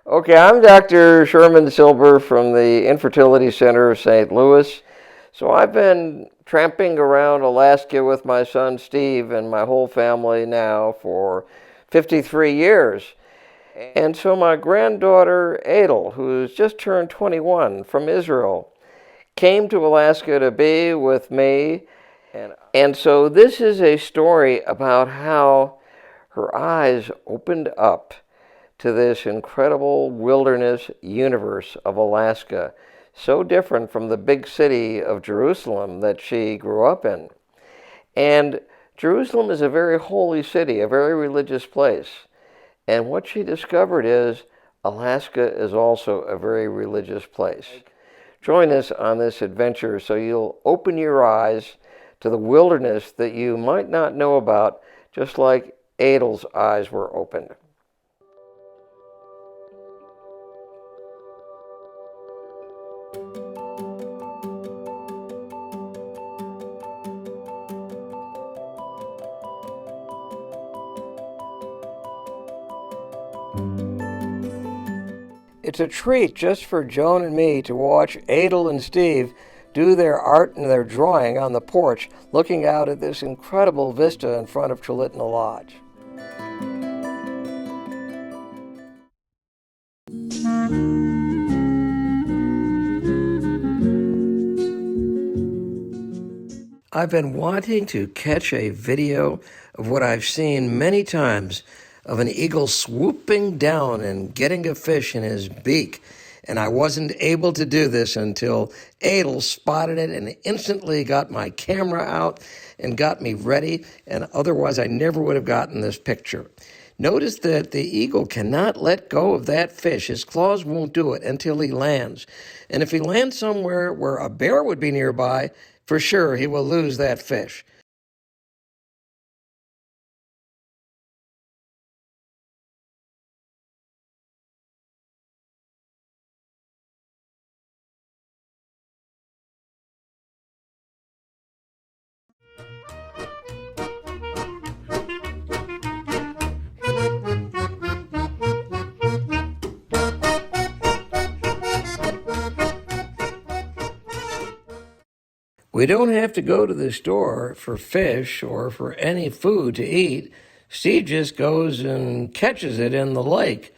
Okay, I'm Dr. Sherman Silber from the Infertility Center of St. Louis. So I've been tramping around Alaska with my son Steve and my whole family now for 53 years. And so my granddaughter Adel, who's just turned 21 from Israel, came to Alaska to be with me. And so this is a story about how her eyes opened up to this incredible wilderness universe of Alaska, so different from the big city of Jerusalem that she grew up in. And Jerusalem is a very holy city, a very religious place. And what she discovered is Alaska is also a very religious place. Join us on this adventure so you'll open your eyes to the wilderness that you might not know about, just like Adel's eyes were opened. It's a treat just for Joan and me to watch Adel and Steve do their art and their drawing on the porch, looking out at this incredible vista in front of Chalitna Lodge. I've been wanting to catch a video of what I've seen many times of an eagle swooping down and getting a fish in his beak. And I wasn't able to do this until Adel spotted it and instantly got my camera out and got me ready, and otherwise I never would have gotten this picture. Notice that the eagle cannot let go of that fish. His claws won't do it until he lands. And if he lands somewhere where a bear would be nearby, for sure he will lose that fish. We don't have to go to the store for fish or for any food to eat. Steve just goes and catches it in the lake,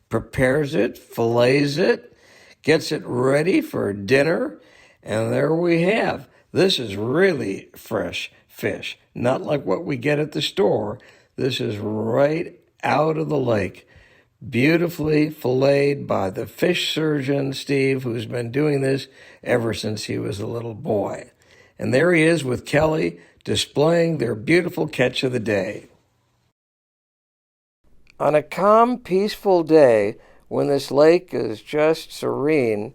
prepares it, fillets it, gets it ready for dinner, and there we have. This is really fresh fish, not like what we get at the store. This is right out of the lake, beautifully filleted by the fish surgeon, Steve, who's been doing this ever since he was a little boy. And there he is with Kelly displaying their beautiful catch of the day. On a calm, peaceful day, when this lake is just serene,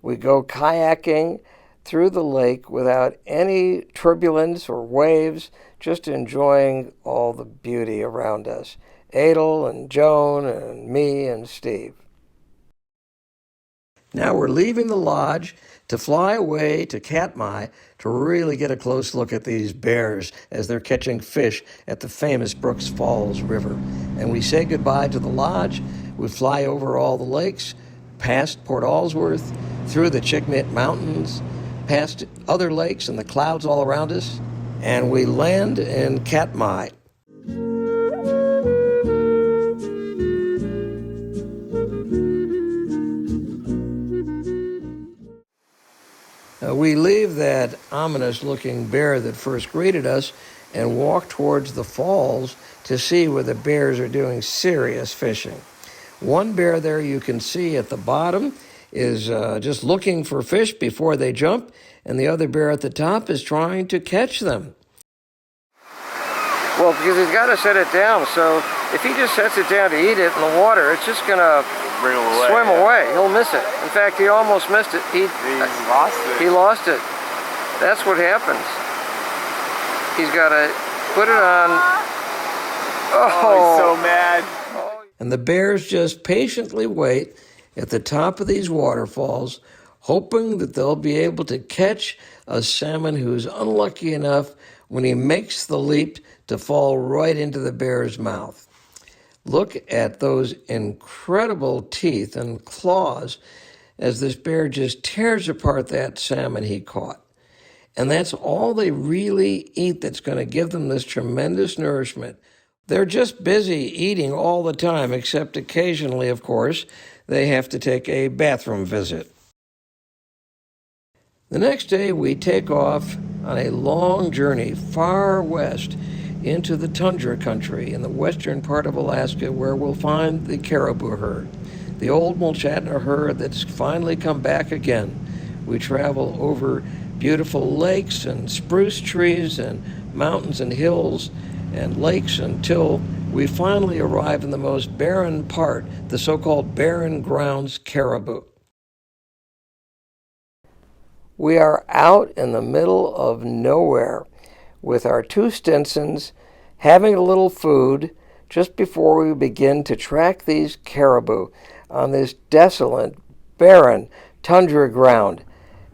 we go kayaking through the lake without any turbulence or waves, just enjoying all the beauty around us. Adel and Joan and me and Steve. Now we're leaving the lodge to fly away to Katmai to really get a close look at these bears as they're catching fish at the famous Brooks Falls River. And we say goodbye to the lodge. We fly over all the lakes, past Port Allsworth, through the Chigmit Mountains, past other lakes and the clouds all around us, and we land in Katmai. We leave that ominous-looking bear that first greeted us and walk towards the falls to see where the bears are doing serious fishing. One bear there you can see at the bottom is just looking for fish before they jump, and the other bear at the top is trying to catch them. Well, because he's got to set it down, so if he just sets it down to eat it in the water, it's just going to swim away. He'll miss it. In fact, he almost missed it. He lost it. He lost it. That's what happens. He's got to put it on. Oh, he's so mad. And the bears just patiently wait at the top of these waterfalls, hoping that they'll be able to catch a salmon who's unlucky enough when he makes the leap to fall right into the bear's mouth. Look at those incredible teeth and claws as this bear just tears apart that salmon he caught. And that's all they really eat that's going to give them this tremendous nourishment. They're just busy eating all the time, except occasionally, of course, they have to take a bathroom visit. The next day, we take off on a long journey far west into the tundra country in the western part of Alaska, where we'll find the caribou herd, the old Mulchatna herd that's finally come back again. We travel over beautiful lakes and spruce trees and mountains and hills and lakes until we finally arrive in the most barren part, the so-called Barren Grounds caribou. We are out in the middle of nowhere with our two Stinsons, having a little food just before we begin to track these caribou on this desolate, barren tundra ground.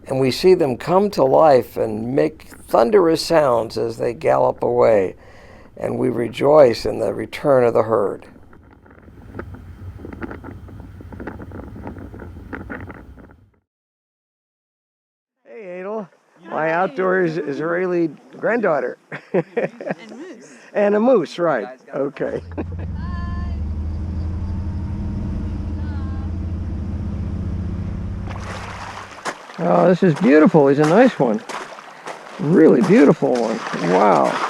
And we see them come to life and make thunderous sounds as they gallop away. And we rejoice in the return of the herd. Hey, Adel. My outdoors Israeli granddaughter. And moose. And a moose, right. Okay. Oh, this is beautiful. He's a nice one. Really beautiful one. Wow.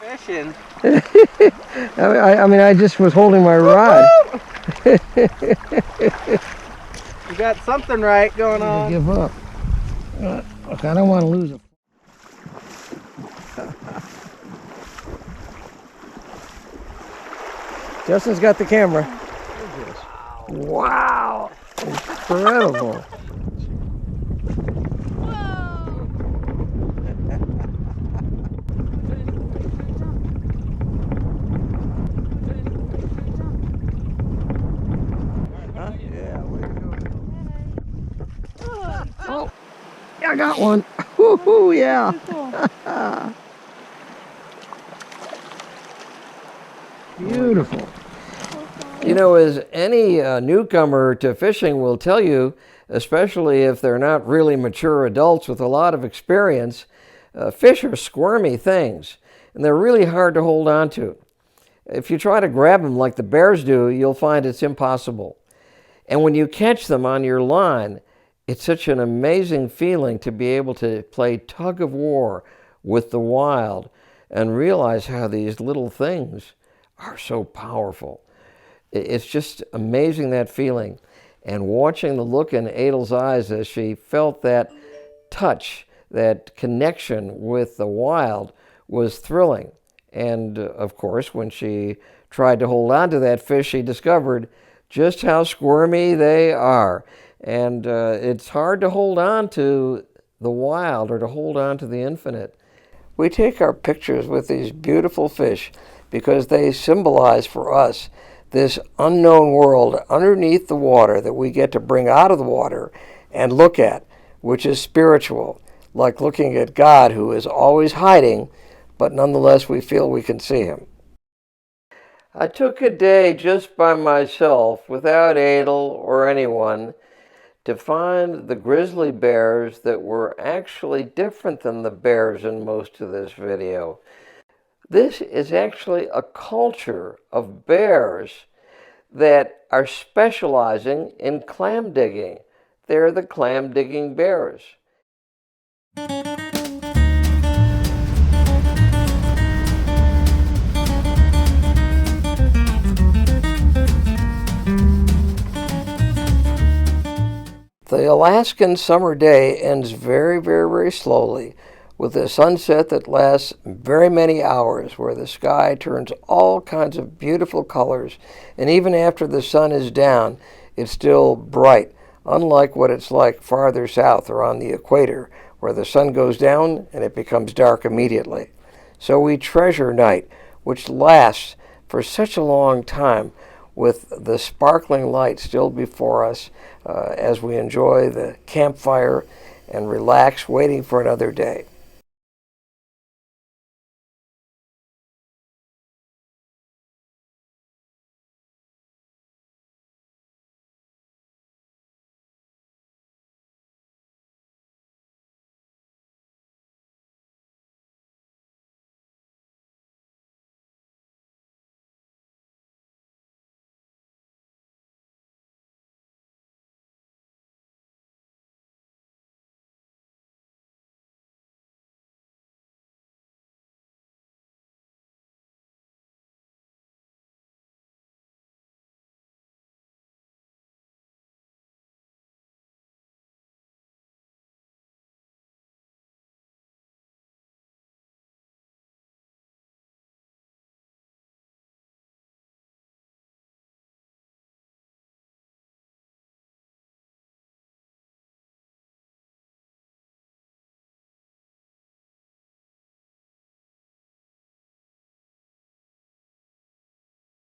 Fishing. I mean, I just was holding my rod. You got something right going on. Give up. Look, I don't want to lose it. Justin's got the camera. Wow! Incredible. Oh, yeah, I got one. Woohoo, yeah. Beautiful. You know, as any newcomer to fishing will tell you, especially if they're not really mature adults with a lot of experience, fish are squirmy things, and they're really hard to hold on to. If you try to grab them like the bears do, you'll find it's impossible. And when you catch them on your line, it's such an amazing feeling to be able to play tug of war with the wild and realize how these little things are so powerful. It's just amazing, that feeling. And watching the look in Adel's eyes as she felt that touch, that connection with the wild, was thrilling. And of course, when she tried to hold on to that fish, she discovered just how squirmy they are. And it's hard to hold on to the wild or to hold on to the infinite. We take our pictures with these beautiful fish because they symbolize for us this unknown world underneath the water that we get to bring out of the water and look at, which is spiritual, like looking at God, who is always hiding, but nonetheless we feel we can see him. I took a day just by myself, without Adel or anyone, to find the grizzly bears that were actually different than the bears in most of this video. This is actually a culture of bears that are specializing in clam digging. They're the clam digging bears. The Alaskan summer day ends very, very, very slowly, with a sunset that lasts very many hours, where the sky turns all kinds of beautiful colors, and even after the sun is down, it's still bright, unlike what it's like farther south or on the equator, where the sun goes down and it becomes dark immediately. So we treasure night, which lasts for such a long time, with the sparkling light still before us as we enjoy the campfire and relax, waiting for another day.